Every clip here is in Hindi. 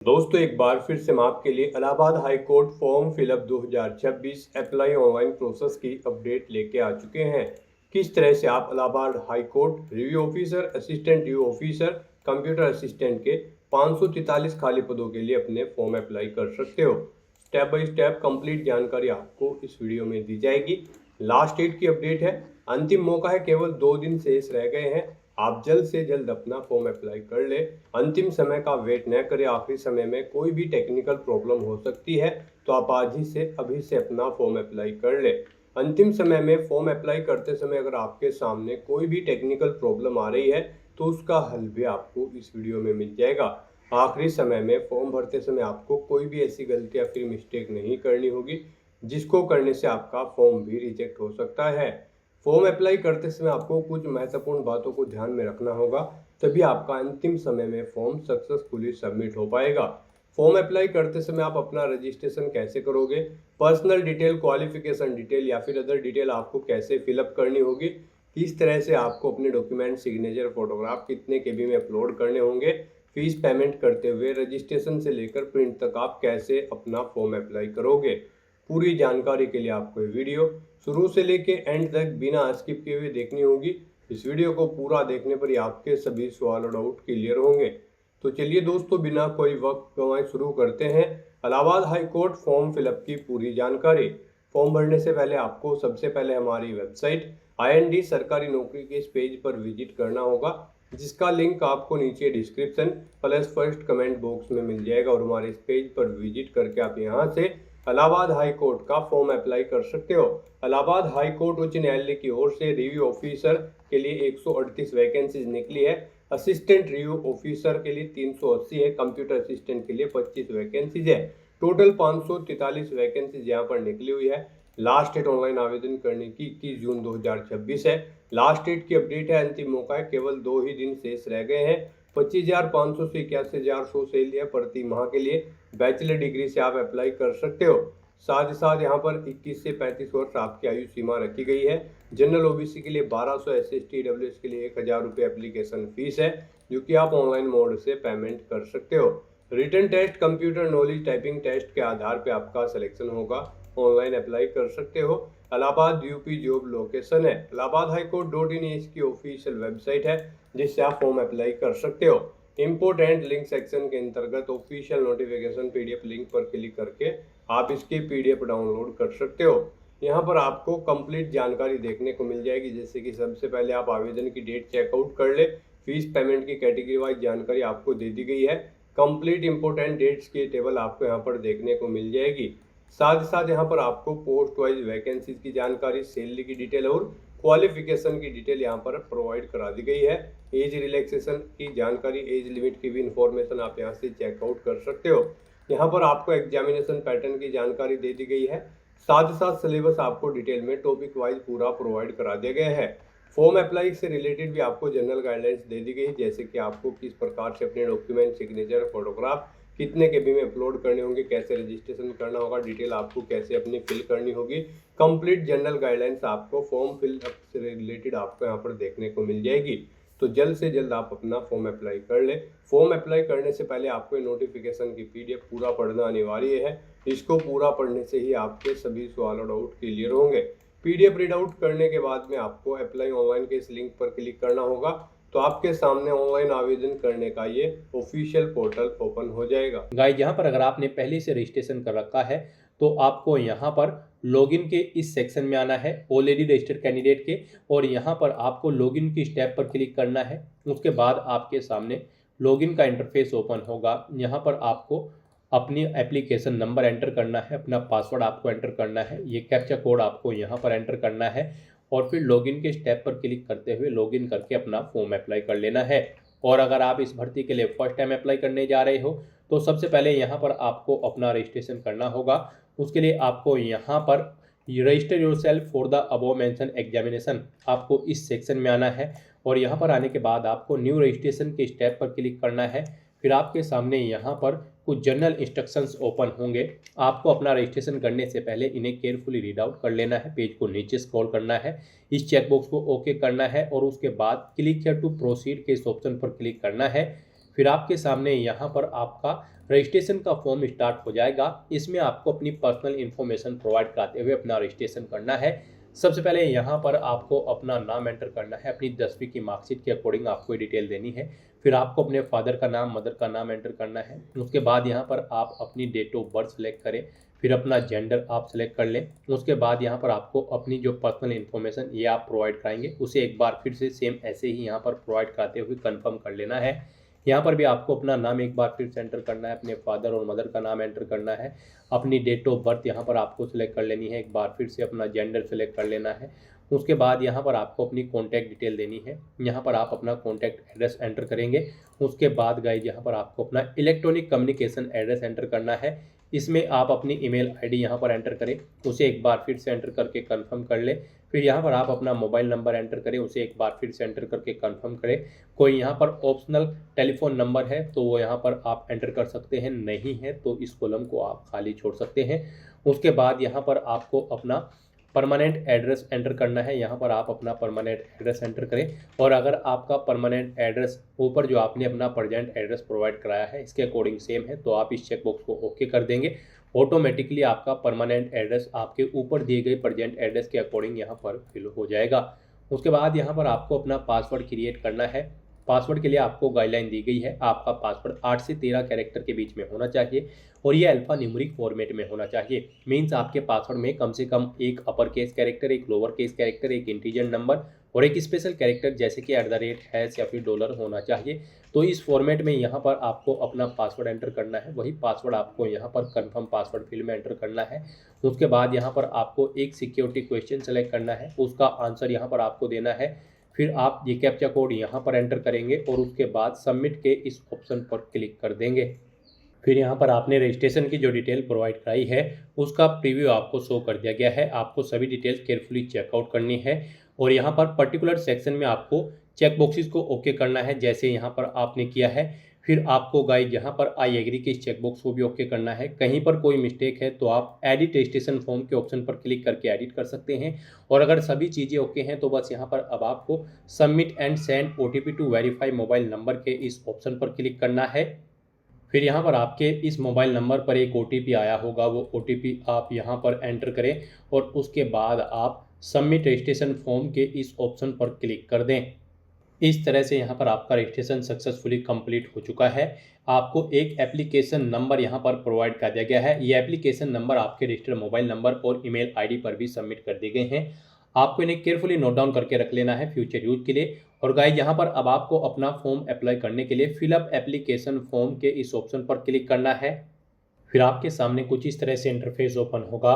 दोस्तों एक बार फिर से मैं आपके लिए Allahabad high court form fill up 2026 apply online process की अपडेट लेके आ चुके हैं। किस तरह से आप Allahabad high court review officer, assistant review officer, computer assistant के 543 खाली पदों के लिए अपने फॉर्म अप्लाई कर सकते हो। स्टेप बाय स्टेप कंप्लीट जानकारी आपको इस वीडियो में दी जाएगी। लास्ट डेट की अपडेट है, अंतिम मौका है, केवल 2 दिन शेष रह गए हैं। आप जल्द से जल्द अपना फॉर्म अप्लाई कर ले। अंतिम समय का वेट न करें, आखिरी समय में कोई भी टेक्निकल प्रॉब्लम हो सकती है, तो आप आज ही से अभी से अपना फॉर्म अप्लाई कर ले। अंतिम समय में फॉर्म अप्लाई करते समय अगर आपके सामने कोई भी टेक्निकल प्रॉब्लम आ रही है तो उसका हल भी आपको इस वीडियो में मिल जाएगा। आखिरी समय में फॉर्म भरते समय आपको कोई भी ऐसी गलती या फिर मिस्टेक नहीं करनी होगी जिसको करने से आपका फॉर्म भी रिजेक्ट हो सकता है। फॉर्म अप्लाई करते समय आपको कुछ महत्वपूर्ण बातों को ध्यान में रखना होगा, तभी आपका अंतिम समय में फॉर्म सक्सेसफुली सबमिट हो पाएगा। फॉर्म अप्लाई करते समय आप अपना रजिस्ट्रेशन कैसे करोगे, पर्सनल डिटेल, क्वालिफिकेशन डिटेल या फिर अदर डिटेल आपको कैसे फिलअप करनी होगी, किस तरह से आपको अपने डॉक्यूमेंट, सिग्नेचर, फोटोग्राफ कितने केबी में अपलोड करने होंगे, फीस पेमेंट करते हुए रजिस्ट्रेशन से लेकर प्रिंट तक आप कैसे अपना फॉर्म अप्लाई करोगे। पूरी जानकारी के लिए आपको ये वीडियो शुरू से लेके एंड तक बिना स्किप किए हुए देखनी होगी। इस वीडियो को पूरा देखने पर ही आपके सभी सवाल और डाउट क्लियर होंगे। तो चलिए दोस्तों, बिना कोई वक्त गंवाए शुरू करते हैं Allahabad high court form fill up की पूरी जानकारी। फॉर्म भरने से पहले आपको सबसे पहले हमारी वेबसाइट IND सरकारी नौकरी के इस पेज पर विजिट करना होगा, जिसका लिंक आपको नीचे description plus first comment box में मिल जाएगा। और हमारे इस पेज पर विजिट करके आप यहाँ से इलाहाबाद हाई कोर्ट का फॉर्म अप्लाई कर सकते हो। इलाहाबाद हाई कोर्ट उच्च न्यायालय की ओर से रिव्यू ऑफिसर के लिए 138 वैकेंसीज निकली है। असिस्टेंट रिव्यू ऑफिसर के लिए 380 है। कंप्यूटर असिस्टेंट के लिए 25 वैकेंसीज है। टोटल 543 वैकेंसीज यहाँ पर निकली हुई है। लास्ट डेट ऑनलाइन आवेदन करने की 21 जून 2026 है। लास्ट डेट की अपडेट है, अंतिम मौका है, केवल 2 ही दिन शेष रह गए हैं। 25,500 से 81,100 से लिया प्रति माह के लिए बैचलर डिग्री से आप अप्लाई कर सकते हो। साथ ही साथ यहाँ पर 21 से 35 वर्ष आपकी आयु सीमा रखी गई है। जनरल OBC के लिए 1200, SC/ST EWS के लिए 1,000 रुपये एप्लीकेशन फीस है, जो कि आप ऑनलाइन मोड से पेमेंट कर सकते हो। Written test, computer knowledge, typing test के आधार पे आपका सिलेक्शन होगा। ऑनलाइन अप्लाई कर सकते हो। इलाहाबाद UP जॉब लोकेशन है इलाहाबाद हाईकोर्ट.in इसकी ऑफिशियल वेबसाइट है, जिससे आप फॉर्म अप्लाई कर सकते हो। इम्पोर्टेंट लिंक सेक्शन के अंतर्गत ऑफिशियल नोटिफिकेशन PDF लिंक पर क्लिक करके आप इसकी PDF डाउनलोड कर सकते हो। यहाँ पर आपको कंप्लीट जानकारी देखने को मिल जाएगी, जैसे कि सबसे पहले आप आवेदन की डेट चेकआउट कर ले। फीस पेमेंट की कैटेगरी वाइज जानकारी आपको दे दी गई है। कंप्लीट इंपोर्टेंट डेट्स की टेबल आपको यहाँ पर देखने को मिल जाएगी। साथ ही साथ यहाँ पर आपको पोस्ट वाइज वैकेंसीज की जानकारी, सैलरी की डिटेल और क्वालिफिकेशन की डिटेल यहाँ पर प्रोवाइड करा दी गई है। एज रिलैक्सेशन की जानकारी, एज लिमिट की भी इंफॉर्मेशन आप यहाँ से चेकआउट कर सकते हो। यहाँ पर आपको एग्जामिनेशन पैटर्न की जानकारी दे दी गई है। साथ ही साथ सिलेबस आपको डिटेल में टॉपिक वाइज पूरा प्रोवाइड करा दिया गया है। फॉर्म अप्लाई से रिलेटेड भी आपको जनरल गाइडलाइंस दे दी गई, जैसे कि आपको किस प्रकार से अपने डॉक्यूमेंट, सिग्नेचर, फोटोग्राफ कितने केबी में अपलोड करने होंगे, कैसे रजिस्ट्रेशन करना होगा, डिटेल आपको कैसे अपनी फिल करनी होगी। कंप्लीट जनरल गाइडलाइंस आपको फॉर्म फिलअप से रिलेटेड आपको यहाँ पर देखने को मिल जाएगी। तो जल्द से जल्द आप अपना फॉर्म अप्लाई कर ले। फॉर्म अप्लाई करने से पहले आपको नोटिफिकेशन की PDF पूरा पढ़ना अनिवार्य है। इसको पूरा पढ़ने से ही आपके सभी सवाल और डाउट क्लियर होंगे। PDF रीड आउट करने के बाद में आपको अप्लाई ऑनलाइन के इस लिंक पर क्लिक करना होगा, तो आपके सामने ऑनलाइन आवेदन करने का ये ऑफिशियल पोर्टल ओपन हो जाएगा। गाइज यहाँ पर अगर आपने पहले से रजिस्ट्रेशन कर रखा है तो आपको यहाँ पर लॉगिन के इस सेक्शन में आना है, ऑलरेडी रजिस्टर्ड कैंडिडेट के, और यहाँ पर आपको लॉगिन की स्टेप पर क्लिक करना है। उसके बाद आपके सामने लॉगिन का इंटरफेस ओपन होगा। यहाँ पर आपको अपनी एप्लीकेशन नंबर एंटर करना है, अपना पासवर्ड आपको एंटर करना है, ये कैप्चा कोड आपको यहाँ पर एंटर करना है और फिर लॉगिन के स्टेप पर क्लिक करते हुए लॉगिन करके अपना फॉर्म अप्लाई कर लेना है। और अगर आप इस भर्ती के लिए फर्स्ट टाइम अप्लाई करने जा रहे हो तो सबसे पहले यहाँ पर आपको अपना रजिस्ट्रेशन करना होगा। उसके लिए आपको यहाँ पर register yourself for the above mention examination, आपको इस सेक्शन में आना है और यहाँ पर आने के बाद आपको न्यू रजिस्ट्रेशन के स्टेप पर क्लिक करना है। फिर आपके सामने यहाँ पर कुछ जनरल इंस्ट्रक्शंस ओपन होंगे। आपको अपना रजिस्ट्रेशन करने से पहले इन्हें केयरफुली रीड आउट कर लेना है। पेज को नीचे स्क्रॉल करना है, इस चेकबॉक्स को ओके करना है और उसके बाद क्लिक हियर टू प्रोसीड के इस ऑप्शन पर क्लिक करना है। फिर आपके सामने यहाँ पर आपका रजिस्ट्रेशन का फॉर्म स्टार्ट हो जाएगा। इसमें आपको अपनी पर्सनल इन्फॉर्मेशन प्रोवाइड कराते हुए अपना रजिस्ट्रेशन करना है। सबसे पहले यहाँ पर आपको अपना नाम एंटर करना है, अपनी 10वीं की मार्कशीट के अकॉर्डिंग आपको ये डिटेल देनी है। फिर आपको अपने फादर का नाम, मदर का नाम एंटर करना है। उसके बाद यहाँ पर आप अपनी डेट ऑफ बर्थ सेलेक्ट करें, फिर अपना जेंडर आप सेलेक्ट कर लें। उसके बाद यहाँ पर आपको अपनी जो पर्सनल इन्फॉर्मेशन ये आप प्रोवाइड कराएंगे, उसे एक बार फिर से सेम ऐसे ही यहाँ पर प्रोवाइड कराते हुए कंफर्म कर लेना है। यहाँ पर भी आपको अपना नाम एक बार फिर से एंटर करना है, अपने फादर और मदर का नाम एंटर करना है, अपनी डेट ऑफ बर्थ यहाँ पर आपको सिलेक्ट कर लेनी है, एक बार फिर से अपना जेंडर सेलेक्ट कर लेना है। उसके बाद यहाँ पर आपको अपनी कॉन्टैक्ट डिटेल देनी है। यहाँ पर आप अपना कॉन्टैक्ट एड्रेस एंटर करेंगे। उसके बाद गाइज यहाँ पर आपको अपना इलेक्ट्रॉनिक कम्युनिकेशन एड्रेस एंटर करना है। इसमें आप अपनी ईमेल आईडी यहाँ पर एंटर करें, उसे एक बार फिर से एंटर करके कंफर्म कर लें। फिर यहाँ पर आप अपना मोबाइल नंबर एंटर करें, उसे एक बार फिर से एंटर करके कंफर्म करें। कोई यहाँ पर ऑप्शनल टेलीफोन नंबर है तो वो यहाँ पर आप एंटर कर सकते हैं, नहीं है तो इस कॉलम को आप खाली छोड़ सकते हैं। उसके बाद यहाँ पर आपको अपना परमानेंट एड्रेस एंटर करना है। यहाँ पर आप अपना परमानेंट एड्रेस एंटर करें, और अगर आपका परमानेंट एड्रेस ऊपर जो आपने अपना प्रेजेंट एड्रेस प्रोवाइड कराया है इसके अकॉर्डिंग सेम है तो आप इस चेकबॉक्स को ओके कर देंगे। ऑटोमेटिकली आपका परमानेंट एड्रेस आपके ऊपर दिए गए प्रेजेंट एड्रेस के अकॉर्डिंग यहाँ पर फिल हो जाएगा। उसके बाद यहाँ पर आपको अपना पासवर्ड क्रिएट करना है। पासवर्ड के लिए आपको गाइडलाइन दी गई है, आपका पासवर्ड 8 से 13 कैरेक्टर के बीच में होना चाहिए और ये अल्फा न्यूमेरिक फॉर्मेट में होना चाहिए। मीन्स आपके पासवर्ड में कम से कम एक अपर केस कैरेक्टर, एक लोअर केस कैरेक्टर, एक इंटीजर नंबर और एक स्पेशल कैरेक्टर जैसे कि @ या फिर डॉलर होना चाहिए। तो इस फॉर्मेट में यहाँ पर आपको अपना पासवर्ड एंटर करना है, वही पासवर्ड आपको यहाँ पर कंफर्म पासवर्ड फील्ड में एंटर करना है। उसके बाद यहाँ पर आपको एक सिक्योरिटी क्वेश्चन सेलेक्ट करना है, उसका आंसर यहाँ पर आपको देना है। फिर आप ये कैप्चा कोड यहाँ पर एंटर करेंगे और उसके बाद सबमिट के इस ऑप्शन पर क्लिक कर देंगे। फिर यहाँ पर आपने रजिस्ट्रेशन की जो डिटेल प्रोवाइड कराई है उसका प्रीव्यू आपको शो कर दिया गया है। आपको सभी डिटेल्स केयरफुली चेकआउट करनी है और यहाँ पर पर्टिकुलर सेक्शन में आपको चेक बॉक्सेस को ओके करना है जैसे यहाँ पर आपने किया है। फिर आपको गाइड यहाँ पर आई एग्री के इस चेकबॉक्स को भी ओके करना है। कहीं पर कोई मिस्टेक है तो आप एडिट रजिस्ट्रेशन फॉर्म के ऑप्शन पर क्लिक करके एडिट कर सकते हैं, और अगर सभी चीज़ें ओके हैं तो बस यहाँ पर अब आपको submit and send OTP to verify mobile number के इस ऑप्शन पर क्लिक करना है। फिर यहाँ पर आपके इस मोबाइल नंबर पर एक OTP आया होगा, वो OTP आप यहाँ पर एंटर करें और उसके बाद आप सबमिट रजिस्ट्रेशन फॉर्म के इस ऑप्शन पर क्लिक कर दें। इस तरह से यहाँ पर आपका रजिस्ट्रेशन सक्सेसफुली कंप्लीट हो चुका है। आपको एक एप्लीकेशन नंबर यहाँ पर प्रोवाइड कर दिया गया है। ये एप्लीकेशन नंबर आपके रजिस्टर्ड मोबाइल नंबर और ईमेल आईडी पर भी सबमिट कर दिए गए हैं। आपको इन्हें केयरफुली नोट डाउन करके रख लेना है फ्यूचर यूज के लिए। और गाइस यहाँ पर अब आपको अपना फॉर्म अप्लाई करने के लिए फिलअप एप्लीकेशन फॉर्म के इस ऑप्शन पर क्लिक करना है। फिर आपके सामने कुछ इस तरह से इंटरफेस ओपन होगा।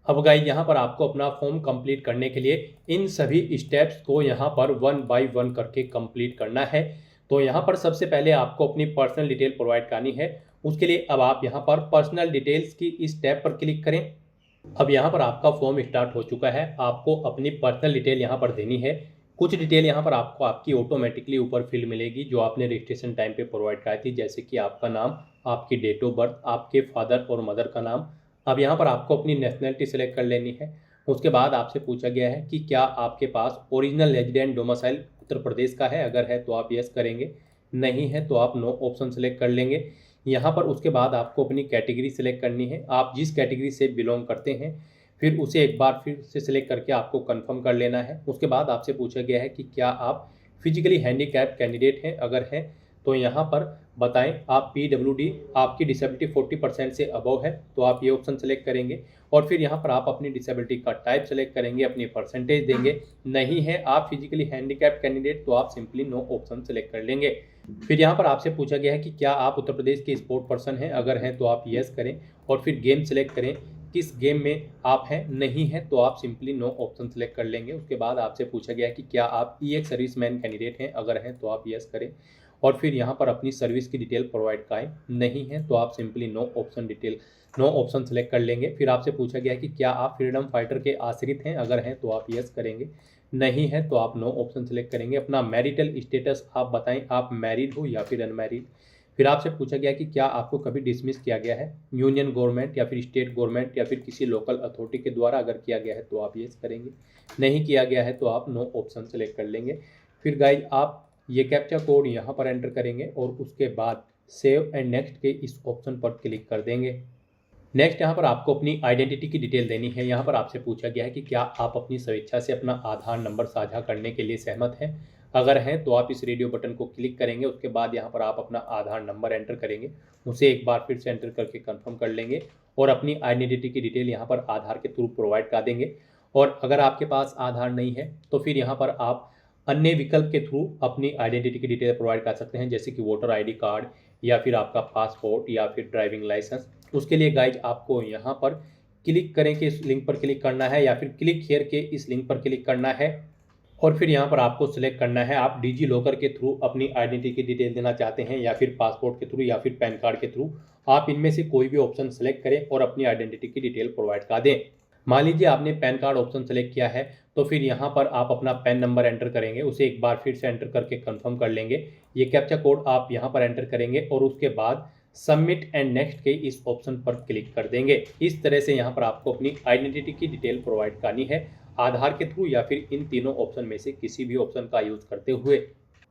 अब गाइस यहाँ पर आपको अपना फॉर्म कंप्लीट करने के लिए इन सभी स्टेप्स को यहाँ पर 1 बाय 1 करके कंप्लीट करना है। तो यहाँ पर सबसे पहले आपको अपनी पर्सनल डिटेल प्रोवाइड करनी है। उसके लिए अब आप यहाँ पर पर्सनल डिटेल्स की इस टैब पर क्लिक करें। अब यहाँ पर आपका फॉर्म स्टार्ट हो चुका है। आपको अपनी पर्सनल डिटेल यहाँ पर देनी है। कुछ डिटेल यहाँ पर आपको आपकी ऑटोमेटिकली ऊपर फील्ड मिलेगी जो आपने रजिस्ट्रेशन टाइम पे प्रोवाइड कराई थी, जैसे कि आपका नाम, आपकी डेट ऑफ बर्थ, आपके फादर और मदर का नाम। अब यहाँ पर आपको अपनी नेशनलिटी सेलेक्ट कर लेनी है। उसके बाद आपसे पूछा गया है कि क्या आपके पास original resident domicile Uttar Pradesh का है, अगर है तो आप यस करेंगे, नहीं है तो आप नो ऑप्शन सेलेक्ट कर लेंगे। यहाँ पर उसके बाद आपको अपनी कैटेगरी सेलेक्ट करनी है, आप जिस कैटेगरी से बिलोंग करते हैं, फिर उसे एक बार फिर से सिलेक्ट करके आपको कंफर्म कर लेना है। उसके बाद आपसे पूछा गया है कि क्या आप फिजिकली हैंडीकैप कैंडिडेट हैं, अगर हैं तो यहाँ पर बताएं आप PWD, आपकी डिसेबिलिटी 40% से अबव है तो आप ये ऑप्शन सेलेक्ट करेंगे। और फिर यहाँ पर आप अपनी डिसेबिलिटी का टाइप सेलेक्ट करेंगे, अपनी परसेंटेज देंगे। नहीं है आप फिजिकली हैंडीकैप कैंडिडेट तो आप सिंपली नो ऑप्शन सेलेक्ट कर लेंगे। फिर यहाँ पर आपसे पूछा गया है कि क्या आप उत्तर प्रदेश के स्पोर्ट पर्सन हैं, अगर हैं तो आप यस करें और फिर गेम सेलेक्ट करें, किस गेम में आप हैं, नहीं है तो आप सिंपली नो ऑप्शन सेलेक्ट कर लेंगे। उसके बाद आपसे पूछा गया है कि क्या आप EX सर्विसमैन कैंडिडेट हैं, अगर हैं तो आप यस करें और फिर यहाँ पर अपनी सर्विस की डिटेल प्रोवाइड कराएं, नहीं है तो आप सिंपली नो ऑप्शन सेलेक्ट कर लेंगे। फिर आपसे पूछा गया है कि क्या आप फ्रीडम फाइटर के आश्रित हैं, अगर हैं तो आप यस करेंगे, नहीं है तो आप नो ऑप्शन सेलेक्ट करेंगे। अपना मैरिटल स्टेटस आप बताएं, आप मैरिड हो या फिर अनमैरिड। फिर आपसे पूछा गया कि क्या आपको कभी डिसमिस किया गया है यूनियन गवर्नमेंट या फिर स्टेट गवर्नमेंट या फिर किसी लोकल अथॉरिटी के द्वारा, अगर किया गया है तो आप यस करेंगे, नहीं किया गया है तो आप नो ऑप्शन सेलेक्ट कर लेंगे। फिर गाइज आप ये कैप्चा कोड यहाँ पर एंटर करेंगे और उसके बाद सेव एंड नेक्स्ट के इस ऑप्शन पर क्लिक कर देंगे। नेक्स्ट यहाँ पर आपको अपनी आइडेंटिटी की डिटेल देनी है। यहाँ पर आपसे पूछा गया है कि क्या आप अपनी स्वेच्छा से अपना आधार नंबर साझा करने के लिए सहमत हैं। अगर हैं तो आप इस रेडियो बटन को क्लिक करेंगे। उसके बाद यहाँ पर आप अपना आधार नंबर एंटर करेंगे, उसे एक बार फिर से एंटर करके कंफर्म कर लेंगे और अपनी आइडेंटिटी की डिटेल यहाँ पर आधार के थ्रू प्रोवाइड कर देंगे। और अगर आपके पास आधार नहीं है तो फिर यहाँ पर आप अन्य विकल्प के थ्रू अपनी आइडेंटिटी की डिटेल प्रोवाइड कर सकते हैं, जैसे कि वोटर आईडी कार्ड या फिर आपका पासपोर्ट या फिर ड्राइविंग लाइसेंस। उसके लिए गाइज आपको यहाँ पर क्लिक करें कि इस लिंक पर क्लिक करना है या फिर क्लिक हियर के इस लिंक पर क्लिक करना है और फिर यहाँ पर आपको सिलेक्ट करना है आप डिजी लॉकर के थ्रू अपनी आइडेंटिटी की डिटेल देना चाहते हैं या फिर पासपोर्ट के थ्रू या फिर पैन कार्ड के थ्रू। आप इनमें से कोई भी ऑप्शन सेलेक्ट करें और अपनी आइडेंटिटी की डिटेल प्रोवाइड कर दें। मान लीजिए आपने पैन कार्ड ऑप्शन सेलेक्ट किया है तो फिर यहाँ पर आप अपना पैन नंबर एंटर करेंगे, उसे एक बार फिर से एंटर करके कंफर्म कर लेंगे। ये कैप्चा कोड आप यहाँ पर एंटर करेंगे और उसके बाद सबमिट एंड नेक्स्ट के इस ऑप्शन पर क्लिक कर देंगे। इस तरह से यहाँ पर आपको अपनी आइडेंटिटी की डिटेल प्रोवाइड करनी है आधार के थ्रू या फिर इन तीनों ऑप्शन में से किसी भी ऑप्शन का यूज करते हुए।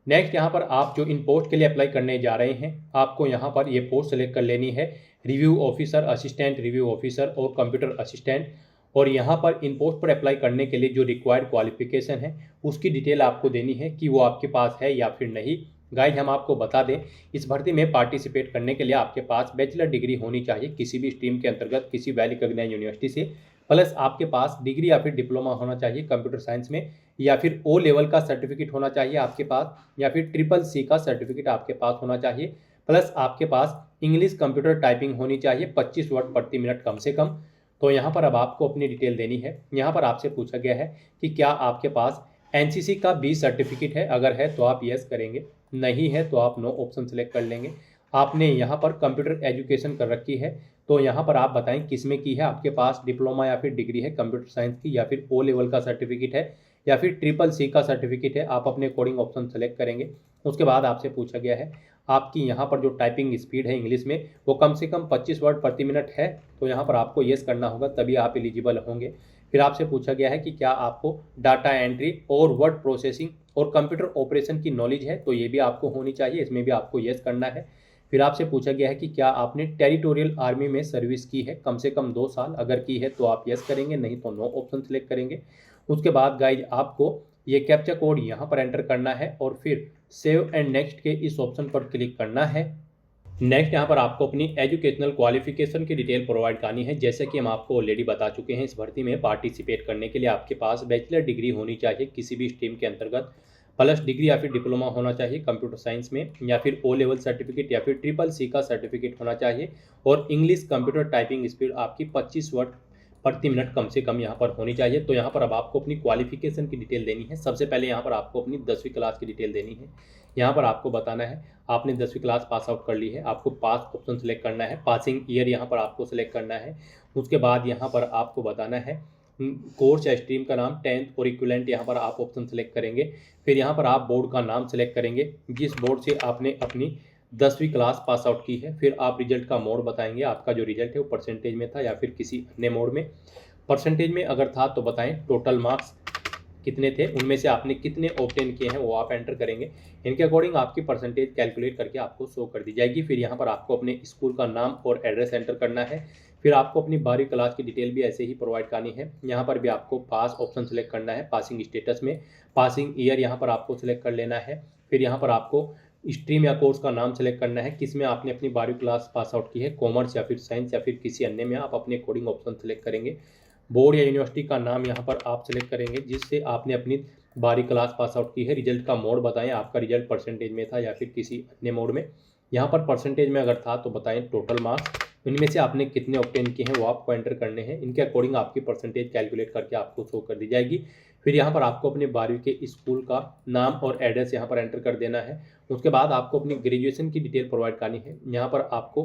नेक्स्ट यहाँ पर आप जो इन पोस्ट के लिए अप्लाई करने जा रहे हैं, आपको यहाँ पर ये पोस्ट सेलेक्ट कर लेनी है, review officer, assistant review officer और कंप्यूटर असिस्टेंट। और यहाँ पर इन पोस्ट पर अप्लाई करने के लिए जो रिक्वायर्ड क्वालिफिकेशन है उसकी डिटेल आपको देनी है कि वो आपके पास है या फिर नहीं। गाइड हम आपको बता दें, इस भर्ती में पार्टिसिपेट करने के लिए आपके पास बैचलर डिग्री होनी चाहिए किसी भी स्ट्रीम के अंतर्गत किसी वेल रिकॉग्नाइज्ड यूनिवर्सिटी से, प्लस आपके पास डिग्री या फिर डिप्लोमा होना चाहिए कंप्यूटर साइंस में, या फिर ओ लेवल का सर्टिफिकेट होना चाहिए आपके पास, या फिर CCC का सर्टिफिकेट आपके पास होना चाहिए, प्लस आपके पास इंग्लिश कंप्यूटर टाइपिंग होनी चाहिए 25 वर्ड प्रति मिनट कम से कम। तो यहाँ पर अब आपको अपनी डिटेल देनी है। यहाँ पर आपसे पूछा गया है कि क्या आपके पास NCC का B सर्टिफिकेट है। अगर है तो आप यस करेंगे, नहीं है तो आप नो ऑप्शन सेलेक्ट कर लेंगे। आपने यहाँ पर कंप्यूटर एजुकेशन कर रखी है तो यहाँ पर आप बताएं किस में की है। आपके पास डिप्लोमा या फिर डिग्री है कंप्यूटर साइंस की, या फिर O लेवल का सर्टिफिकेट है, या फिर CCC का सर्टिफिकेट है। आप अपने कोडिंग ऑप्शन सेलेक्ट करेंगे। उसके बाद आपसे पूछा गया है आपकी यहाँ पर जो टाइपिंग स्पीड है इंग्लिश में वो कम से कम 25 वर्ड प्रति मिनट है, तो यहाँ पर आपको येस करना होगा, तभी आप एलिजिबल होंगे। फिर आपसे पूछा गया है कि क्या आपको डाटा एंट्री और वर्ड प्रोसेसिंग और कंप्यूटर ऑपरेशन की नॉलेज है, तो ये भी आपको होनी चाहिए, इसमें भी आपको येस करना है। फिर आपसे पूछा गया है कि क्या आपने टेरिटोरियल आर्मी में सर्विस की है कम से कम 2 साल, अगर की है तो आप यस करेंगे, नहीं तो नो ऑप्शन सेलेक्ट करेंगे। उसके बाद गाइज आपको ये कैप्चा कोड यहाँ पर एंटर करना है और फिर सेव एंड नेक्स्ट के इस ऑप्शन पर क्लिक करना है। नेक्स्ट यहाँ पर आपको अपनी एजुकेशनल क्वालिफिकेशन की डिटेल प्रोवाइड करनी है। जैसे कि हम आपको ऑलरेडी बता चुके हैं, इस भर्ती में पार्टिसिपेट करने के लिए आपके पास बैचलर डिग्री होनी चाहिए किसी भी स्ट्रीम के अंतर्गत, प्लस डिग्री या फिर डिप्लोमा होना चाहिए कंप्यूटर साइंस में, या फिर O लेवल सर्टिफिकेट या फिर CCC का सर्टिफिकेट होना चाहिए, और इंग्लिश कंप्यूटर टाइपिंग स्पीड आपकी 25 वर्ड प्रति मिनट कम से कम यहाँ पर होनी चाहिए। तो यहाँ पर अब आपको अपनी क्वालिफिकेशन की डिटेल देनी है। सबसे पहले यहाँ पर आपको अपनी 10वीं क्लास की डिटेल देनी है। यहाँ पर आपको बताना है आपने 10वीं क्लास पास आउट कर ली है, आपको पास ऑप्शन सेलेक्ट करना है, पासिंग ईयर यहाँ पर आपको सेलेक्ट करना है। उसके बाद यहाँ पर आपको बताना है कोर्स या स्ट्रीम का नाम, 10th और इक्विवेलेंट यहाँ पर आप ऑप्शन सेलेक्ट करेंगे। फिर यहाँ पर आप बोर्ड का नाम सेलेक्ट करेंगे जिस बोर्ड से आपने अपनी 10वीं क्लास पास आउट की है। फिर आप रिजल्ट का मोड बताएंगे, आपका जो रिजल्ट है वो परसेंटेज में था या फिर किसी अन्य मोड में। परसेंटेज में अगर था तो बताएं टोटल मार्क्स कितने थे, उनमें से आपने कितने ऑब्टेन किए हैं वो आप एंटर करेंगे। इनके अकॉर्डिंग आपकी परसेंटेज कैलकुलेट करके आपको शो कर दी जाएगी। फिर यहाँ पर आपको अपने स्कूल का नाम और एड्रेस एंटर करना है। फिर आपको अपनी 12वीं क्लास की डिटेल भी ऐसे ही प्रोवाइड करनी है। यहाँ पर भी आपको पास ऑप्शन सेलेक्ट करना है, पासिंग स्टेटस में पासिंग ईयर यहाँ पर आपको सेलेक्ट कर लेना है। फिर यहाँ पर आपको स्ट्रीम या कोर्स का नाम सेलेक्ट करना है, किसमें आपने अपनी 12वीं क्लास पास आउट की है, कॉमर्स या फिर साइंस या फिर किसी अन्य में, आप अपने कोडिंग ऑप्शन सेलेक्ट करेंगे। बोर्ड या यूनिवर्सिटी का नाम यहाँ पर आप सेलेक्ट करेंगे जिससे आपने अपनी 12वीं क्लास पास आउट की है। रिजल्ट का मोड बताएं, आपका रिजल्ट परसेंटेज में था या फिर किसी अन्य मोड में। यहाँ पर परसेंटेज में अगर था तो बताएं टोटल मार्क्स, इनमें से आपने कितने ऑब्टेन किए हैं वो आपको एंटर करने हैं। इनके अकॉर्डिंग आपकी परसेंटेज कैलकुलेट करके आपको शो कर दी जाएगी। फिर यहाँ पर आपको अपने 12वीं के स्कूल का नाम और एड्रेस यहाँ पर एंटर कर देना है। उसके बाद आपको अपनी ग्रेजुएशन की डिटेल प्रोवाइड करनी है। यहाँ पर आपको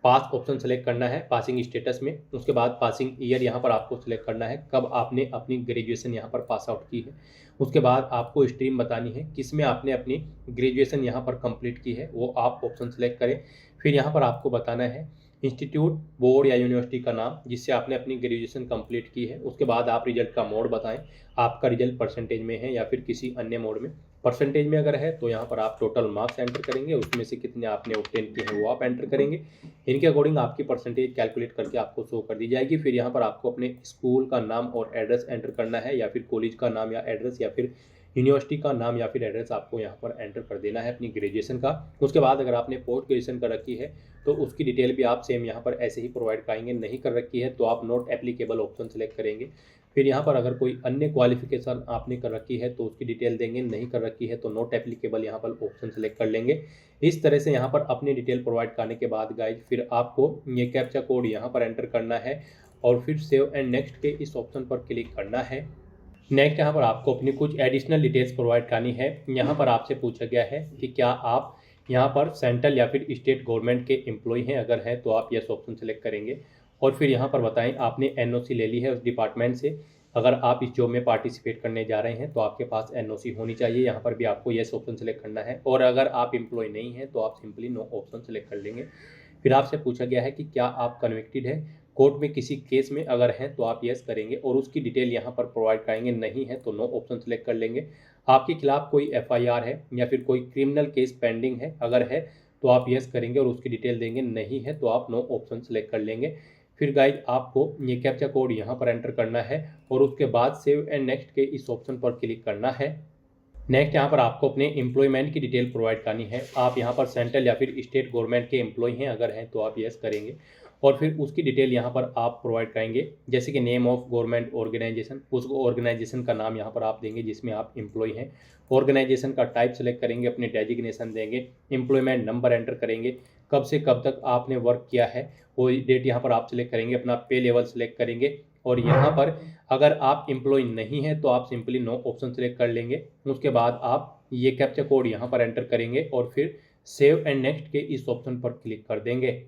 पास ऑप्शन सेलेक्ट करना है पासिंग स्टेटस में। उसके बाद पासिंग ईयर यहाँ पर आपको सेलेक्ट करना है, कब आपने अपनी ग्रेजुएशन यहाँ पर पास आउट की है। उसके बाद आपको स्ट्रीम बतानी है, किस में आपने अपनी ग्रेजुएशन यहाँ पर कंप्लीट की है, वो आप ऑप्शन सेलेक्ट करें। फिर यहाँ पर आपको बताना है इंस्टीट्यूट, बोर्ड या यूनिवर्सिटी का नाम जिससे आपने अपनी ग्रेजुएशन कंप्लीट की है। उसके बाद आप रिजल्ट का मोड बताएं, आपका रिजल्ट परसेंटेज में है या फिर किसी अन्य मोड में। परसेंटेज में अगर है तो यहाँ पर आप टोटल मार्क्स एंटर करेंगे, उसमें से कितने आपने ऑब्टेन किए हैं वो आप एंटर करेंगे। इनके अकॉर्डिंग आपकी परसेंटेज कैलकुलेट करके आपको शो कर दी जाएगी। फिर यहाँ पर आपको अपने स्कूल का नाम और एड्रेस एंटर करना है, या फिर कॉलेज का नाम या एड्रेस, या फिर यूनिवर्सिटी का नाम या फिर एड्रेस आपको यहाँ पर एंटर कर देना है अपनी ग्रेजुएशन का। उसके बाद अगर आपने पोस्ट ग्रेजुएशन कर रखी है तो उसकी डिटेल भी आप सेम यहाँ पर ऐसे ही प्रोवाइड कराएंगे। नहीं कर रखी है तो आप नॉट एप्लीकेबल ऑप्शन सेलेक्ट करेंगे। फिर यहाँ पर अगर कोई अन्य क्वालिफिकेशन आपने कर रखी है तो उसकी डिटेल देंगे। नहीं कर रखी है तो नॉट एप्लीकेबल यहाँ पर ऑप्शन सेलेक्ट कर लेंगे। इस तरह से यहाँ पर अपनी डिटेल प्रोवाइड करने के बाद गाइज फिर आपको ये कैप्चा कोड यहाँ पर एंटर करना है और फिर सेव एंड नेक्स्ट के इस ऑप्शन पर क्लिक करना है। नेक्स्ट यहाँ पर आपको अपनी कुछ एडिशनल डिटेल्स प्रोवाइड करनी है। यहाँ पर आपसे पूछा गया है कि क्या आप यहाँ पर सेंट्रल या फिर स्टेट गवर्नमेंट के एम्प्लॉय हैं, अगर हैं तो आप यस ऑप्शन सेलेक्ट करेंगे। और फिर यहाँ पर बताएं आपने एनओसी ले ली है उस डिपार्टमेंट से। अगर आप इस जॉब में पार्टिसिपेट करने जा रहे हैं तो आपके पास एनओसी होनी चाहिए, यहाँ पर भी आपको यस ऑप्शन सेलेक्ट करना है। और अगर आप एम्प्लॉय नहीं हैं तो आप सिंपली नो ऑप्शन सेलेक्ट कर लेंगे। फिर आपसे पूछा गया है कि क्या आप कन्विक्टेड है कोर्ट में किसी केस में, अगर हैं तो आप यस करेंगे और उसकी डिटेल यहाँ पर प्रोवाइड कराएंगे। नहीं है तो नो ऑप्शन सेलेक्ट कर लेंगे। आपके खिलाफ कोई एफआईआर है या फिर कोई क्रिमिनल केस पेंडिंग है, अगर है तो आप यस करेंगे और उसकी डिटेल देंगे। नहीं है तो आप नो ऑप्शन सेलेक्ट कर लेंगे। फिर गाइज आपको ये कैप्चा कोड यहाँ पर एंटर करना है और उसके बाद सेव एंड नेक्स्ट के इस ऑप्शन पर क्लिक करना है। नेक्स्ट यहाँ पर आपको अपने एम्प्लॉयमेंट की डिटेल प्रोवाइड करनी है। आप यहाँ पर सेंट्रल या फिर स्टेट गवर्नमेंट के एम्प्लॉय हैं, अगर हैं तो आप यस करेंगे और फिर उसकी डिटेल यहाँ पर आप प्रोवाइड करेंगे, जैसे कि नेम ऑफ गवर्नमेंट ऑर्गेनाइजेशन, उस ऑर्गेनाइजेशन का नाम यहाँ पर आप देंगे जिसमें आप एम्प्लॉय हैं। ऑर्गेनाइजेशन का टाइप सेलेक्ट करेंगे, अपने डेजिग्नेशन देंगे, एम्प्लॉयमेंट नंबर एंटर करेंगे, कब से कब तक आपने वर्क किया है वो डेट यहाँ पर आप सेलेक्ट करेंगे, अपना पे लेवल सेलेक्ट करेंगे। और यहाँ पर अगर आप एम्प्लॉय नहीं हैं तो आप सिंपली नो ऑप्शन सेलेक्ट कर लेंगे। उसके बाद आप ये कैप्चा कोड यहाँ पर एंटर करेंगे और फिर सेव एंड नेक्स्ट के इस ऑप्शन पर क्लिक कर देंगे।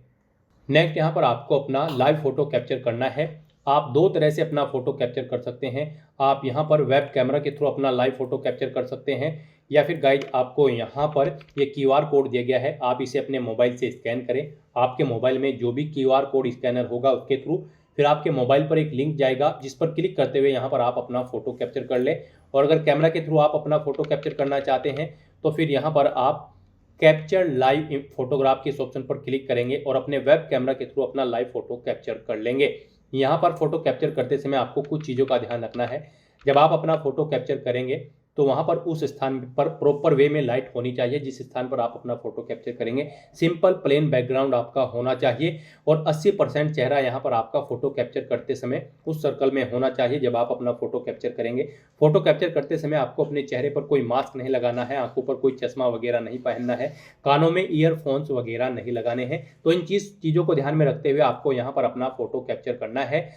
नेक्स्ट यहाँ पर आपको अपना लाइव फोटो कैप्चर करना है। आप दो तरह से अपना फोटो कैप्चर कर सकते हैं। आप यहाँ पर वेब कैमरा के थ्रू अपना लाइव फोटो कैप्चर कर सकते हैं, या फिर गाइज आपको यहाँ पर ये क्यूआर कोड दिया गया है, आप इसे अपने मोबाइल से स्कैन करें। आपके मोबाइल में जो भी क्यूआर कोड स्कैनर होगा उसके थ्रू फिर आपके मोबाइल पर एक लिंक जाएगा जिस पर क्लिक करते हुए यहाँ पर आप अपना फोटो कैप्चर कर लें। और अगर कैमरा के थ्रू आप अपना फोटो कैप्चर करना चाहते हैं तो फिर यहाँ पर आप कैप्चर लाइव फोटोग्राफ के इस ऑप्शन पर क्लिक करेंगे और अपने वेब कैमरा के थ्रू अपना लाइव फोटो कैप्चर कर लेंगे। यहाँ पर फोटो कैप्चर करते समय आपको कुछ चीज़ों का ध्यान रखना है। जब आप अपना फोटो कैप्चर करेंगे तो वहाँ पर उस स्थान पर प्रॉपर वे में लाइट होनी चाहिए जिस स्थान पर आप अपना फोटो कैप्चर करेंगे। सिंपल प्लेन बैकग्राउंड आपका होना चाहिए और 80% चेहरा यहाँ पर आपका फोटो कैप्चर करते समय उस सर्कल में होना चाहिए जब आप अपना फोटो कैप्चर करेंगे। फोटो कैप्चर करते समय आपको अपने चेहरे पर कोई मास्क नहीं लगाना है, आंखों पर कोई चश्मा वगैरह नहीं पहनना है, कानों में ईयरफोन्स वगैरह नहीं लगाने हैं। तो इन चीज़ों को ध्यान में रखते हुए आपको यहाँ पर अपना फोटो कैप्चर करना है।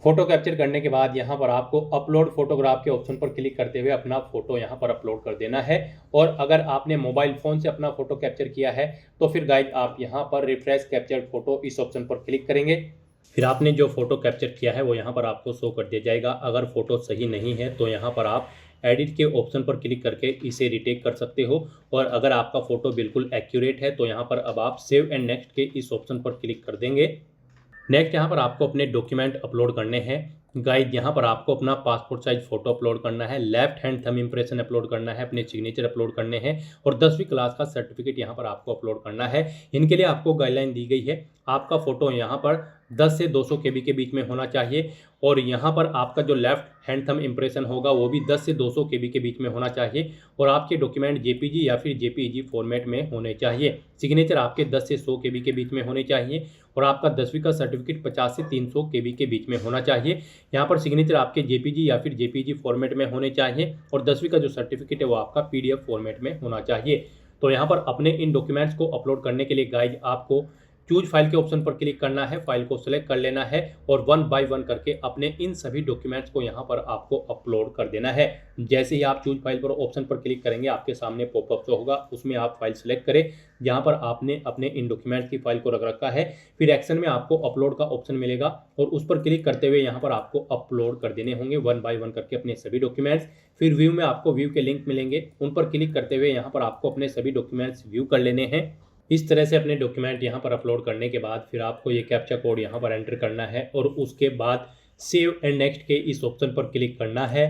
फोटो कैप्चर करने के बाद यहाँ पर आपको अपलोड फोटोग्राफ के ऑप्शन पर क्लिक करते हुए अपना फोटो यहाँ पर अपलोड कर देना है। और अगर आपने मोबाइल फ़ोन से अपना फोटो कैप्चर किया है तो फिर गाइज आप यहाँ पर रिफ्रेश कैप्चर्ड फोटो इस ऑप्शन पर क्लिक करेंगे। फिर आपने जो फोटो कैप्चर किया है वो यहाँ पर आपको शो कर दिया जाएगा। अगर फोटो सही नहीं है तो यहाँ पर आप एडिट के ऑप्शन पर क्लिक करके इसे रिटेक कर सकते हो। और अगर आपका फोटो बिल्कुल एक्यूरेट है तो यहाँ पर अब आप सेव एंड नेक्स्ट के इस ऑप्शन पर क्लिक कर देंगे। नेक्स्ट यहाँ पर आपको अपने डॉक्यूमेंट अपलोड करने हैं। गाइड यहाँ पर आपको अपना पासपोर्ट साइज फोटो अपलोड करना है, left hand thumb impression upload करना है, अपने सिग्नेचर अपलोड करने हैं और 10वीं क्लास का सर्टिफिकेट यहाँ पर आपको अपलोड करना है। इनके लिए आपको गाइडलाइन दी गई है। आपका फोटो यहाँ पर 10 से 200 KB के बीच में होना चाहिए और यहाँ पर आपका जो लेफ्ट हैंड थंब इंप्रेशन होगा वो भी 10 से 200 KB के बीच में होना चाहिए और आपके डॉक्यूमेंट JPG या फिर JPEG फॉर्मेट में होने चाहिए। सिग्नेचर आपके 10 से 100 KB के बीच में होने चाहिए और आपका 10वीं का सर्टिफिकेट 50 से 300 KB के बीच में होना चाहिए। यहाँ पर सिग्नेचर आपके JPG या फिर JPEG फॉर्मेट में होने चाहिए और 10वीं का जो सर्टिफिकेट है वो आपका PDF फॉर्मेट में होना चाहिए। तो यहाँ पर अपने इन डॉक्यूमेंट्स को अपलोड करने के लिए गाइज आपको चूज फाइल के ऑप्शन पर क्लिक करना है, फाइल को सिलेक्ट कर लेना है और 1 बाय 1 करके अपने इन सभी डॉक्यूमेंट्स को यहाँ पर आपको अपलोड कर देना है। जैसे ही आप चूज फाइल पर ऑप्शन पर क्लिक करेंगे आपके सामने पॉपअप शो होगा, उसमें आप फाइल सिलेक्ट करें जहाँ पर आपने अपने इन डॉक्यूमेंट्स की फाइल को रख रखा है। फिर एक्शन में आपको अपलोड का ऑप्शन मिलेगा और उस पर क्लिक करते हुए यहाँ पर आपको अपलोड कर देने होंगे 1 बाय 1 करके अपने सभी डॉक्यूमेंट्स। फिर व्यू में आपको व्यू के लिंक मिलेंगे, उन पर क्लिक करते हुए यहाँ पर आपको अपने सभी डॉक्यूमेंट्स व्यू कर लेने हैं। इस तरह से अपने डॉक्यूमेंट यहाँ पर अपलोड करने के बाद फिर आपको ये कैप्चा कोड यहाँ पर एंटर करना है और उसके बाद सेव एंड नेक्स्ट के इस ऑप्शन पर क्लिक करना है।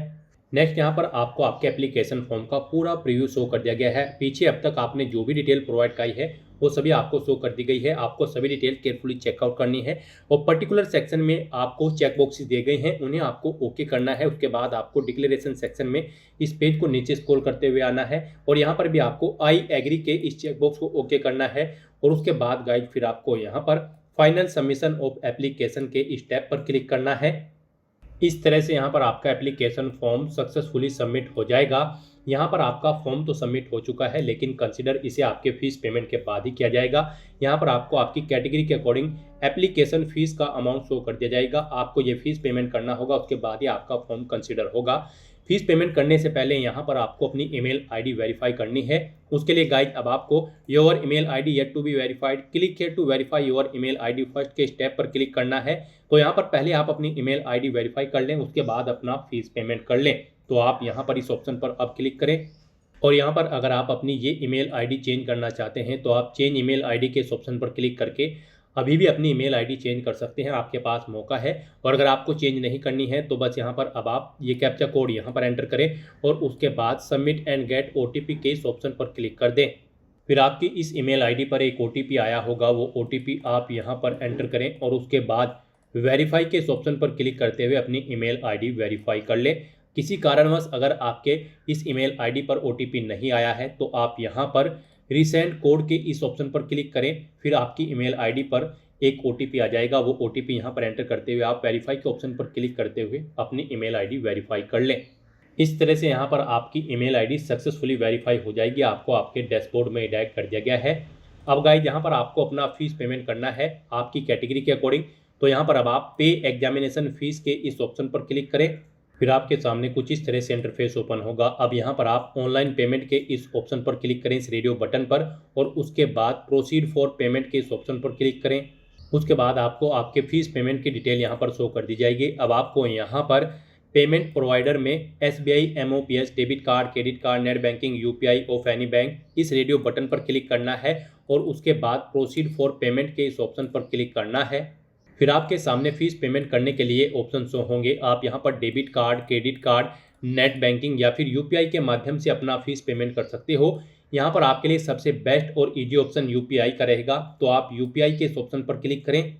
नेक्स्ट यहाँ पर आपको आपके एप्लीकेशन फॉर्म का पूरा प्रीव्यू शो कर दिया गया है। पीछे अब तक आपने जो भी डिटेल प्रोवाइड कराई है वो सभी आपको शो कर दी गई है। आपको सभी डिटेल केयरफुली चेकआउट करनी है और पर्टिकुलर सेक्शन में आपको चेक बॉक्सेस दिए गए हैं, उन्हें आपको ओके करना है। उसके बाद आपको डिक्लेरेशन सेक्शन में इस पेज को नीचे स्क्रॉल करते हुए आना है और यहाँ पर भी आपको आई एग्री के इस चेक बॉक्स को ओके करना है। और उसके बाद गाइड फिर आपको यहाँ पर फाइनल सबमिशन ऑफ एप्लीकेशन के स्टेप पर क्लिक करना है। इस तरह से यहाँ पर आपका एप्लीकेशन फॉर्म सक्सेसफुली सबमिट हो जाएगा। यहाँ पर आपका फॉर्म तो सबमिट हो चुका है, लेकिन कंसीडर इसे आपके फीस पेमेंट के बाद ही किया जाएगा। यहाँ पर आपको आपकी कैटेगरी के अकॉर्डिंग एप्लीकेशन फीस का अमाउंट शो कर दिया जाएगा। आपको ये फीस पेमेंट करना होगा, उसके बाद ही आपका फॉर्म कंसीडर होगा। फीस पेमेंट करने से पहले यहाँ पर आपको अपनी ईमेल आईडी वेरीफाई करनी है। उसके लिए गाइड अब आपको your email ID yet to be verified, click here to verify your email ID first के स्टेप पर क्लिक करना है। तो यहाँ पर पहले आप अपनी ईमेल आईडी वेरीफाई कर लें, उसके बाद अपना फीस पेमेंट कर लें। तो आप यहाँ पर इस ऑप्शन पर अब क्लिक करें और यहाँ पर अगर आप अपनी ये ईमेल आईडी चेंज करना चाहते हैं तो आप चेंज ईमेल आईडी के इस ऑप्शन पर क्लिक करके अभी भी अपनी ईमेल आईडी चेंज कर सकते हैं, आपके पास मौका है। और अगर आपको चेंज नहीं करनी है तो बस यहाँ पर अब आप ये कैप्चा कोड यहाँ पर एंटर करें और उसके बाद सबमिट एंड गेट ओटीपी के इस ऑप्शन पर क्लिक कर दें। फिर आपकी इस ईमेल आईडी पर एक ओटीपी आया होगा, वो ओटीपी आप यहाँ पर एंटर करें और उसके बाद वेरीफाई के इस ऑप्शन पर क्लिक करते हुए अपनी ईमेल आईडी वेरीफाई कर लें। किसी कारणवश अगर आपके इस ईमेल आईडी पर ओटीपी नहीं आया है तो आप यहाँ पर रीसेंड कोड के इस ऑप्शन पर क्लिक करें। फिर आपकी ईमेल आईडी पर एक ओटीपी आ जाएगा, वो ओटीपी यहाँ पर एंटर करते हुए आप वेरीफाई के ऑप्शन पर क्लिक करते हुए अपनी ईमेल आईडी वेरीफाई कर लें। इस तरह से यहाँ पर आपकी ईमेल आईडी सक्सेसफुली वेरीफाई हो जाएगी। आपको आपके डैशबोर्ड में डायरेक्ट कर दिया गया है। अब गाइस यहाँ पर आपको अपना फीस पेमेंट करना है आपकी कैटेगरी के अकॉर्डिंग। तो यहाँ पर अब आप पे एग्जामिनेशन फीस के इस ऑप्शन पर क्लिक करें। फिर आपके सामने कुछ इस तरह से इंटरफेस ओपन होगा। अब यहाँ पर आप ऑनलाइन पेमेंट के इस ऑप्शन पर क्लिक करें, इस रेडियो बटन पर, और उसके बाद प्रोसीड फॉर पेमेंट के इस ऑप्शन पर क्लिक करें। उसके बाद आपको आपके फीस पेमेंट की डिटेल यहाँ पर शो कर दी जाएगी। अब आपको यहाँ पर पेमेंट प्रोवाइडर में SBI, MOPS, debit card, credit card, net banking, UPI of any bank, इस रेडियो बटन पर क्लिक करना है और उसके बाद प्रोसीड फॉर पेमेंट के इस ऑप्शन पर क्लिक करना है। फिर आपके सामने फीस पेमेंट करने के लिए ऑप्शन शो होंगे। आप यहाँ पर debit card, credit card, net banking या फिर UPI के माध्यम से अपना फीस पेमेंट कर सकते हो। यहाँ पर आपके लिए सबसे बेस्ट और इजी ऑप्शन UPI का रहेगा, तो आप UPI के इस ऑप्शन पर क्लिक करें।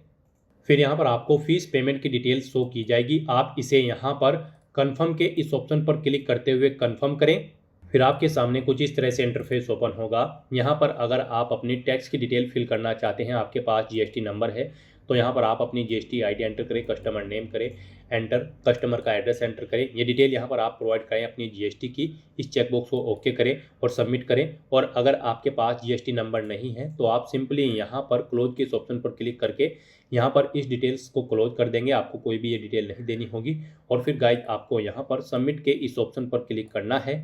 फिर यहाँ पर आपको फीस पेमेंट की डिटेल शो की जाएगी। आप इसे यहाँ पर कन्फर्म के इस ऑप्शन पर क्लिक करते हुए कन्फर्म करें। फिर आपके सामने कुछ इस तरह से इंटरफेस ओपन होगा। यहाँ पर अगर आप अपनी टैक्स की डिटेल फिल करना चाहते हैं, आपके पास GST नंबर है, तो यहाँ पर आप अपनी GST ID एंटर करें, कस्टमर नेम करें एंटर, कस्टमर का एड्रेस एंटर करें। ये डिटेल यहाँ पर आप प्रोवाइड करें अपनी GST की, इस चेकबॉक्स को ओके करें और सबमिट करें। और अगर आपके पास GST नंबर नहीं है तो आप सिंपली यहाँ पर क्लोज के इस ऑप्शन पर क्लिक करके यहाँ पर इस डिटेल्स को क्लोज कर देंगे। आपको कोई भी ये डिटेल नहीं देनी होगी। और फिर गाइड आपको यहाँ पर सबमिट के इस ऑप्शन पर क्लिक करना है।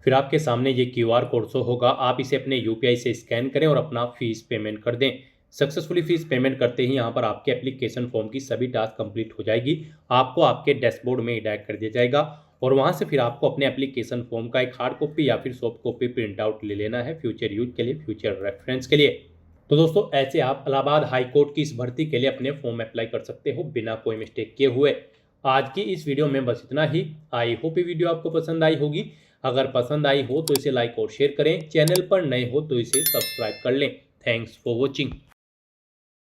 फिर आपके सामने ये QR कोड शो होगा। आप इसे अपने UPI से स्कैन करें और अपना फीस पेमेंट कर दें। सक्सेसफुली फीस पेमेंट करते ही यहाँ पर आपके एप्लीकेशन फॉर्म की सभी टास्क कंप्लीट हो जाएगी। आपको आपके डैशबोर्ड में डायरेक्ट कर दिया जाएगा और वहाँ से फिर आपको अपने एप्लीकेशन फॉर्म का एक हार्ड कॉपी या फिर सॉफ्ट कॉपी प्रिंट आउट ले लेना है फ्यूचर यूज के लिए, फ्यूचर रेफरेंस के लिए। तो दोस्तों ऐसे आप इलाहाबाद हाई कोर्ट की इस भर्ती के लिए अपने फॉर्म अप्लाई कर सकते हो बिना कोई मिस्टेक किए हुए। आज की इस वीडियो में बस इतना ही। आई होप ये वीडियो आपको पसंद आई होगी। अगर पसंद आई हो तो इसे लाइक और शेयर करें। चैनल पर नए हो तो इसे सब्सक्राइब कर लें। Thanks for watching.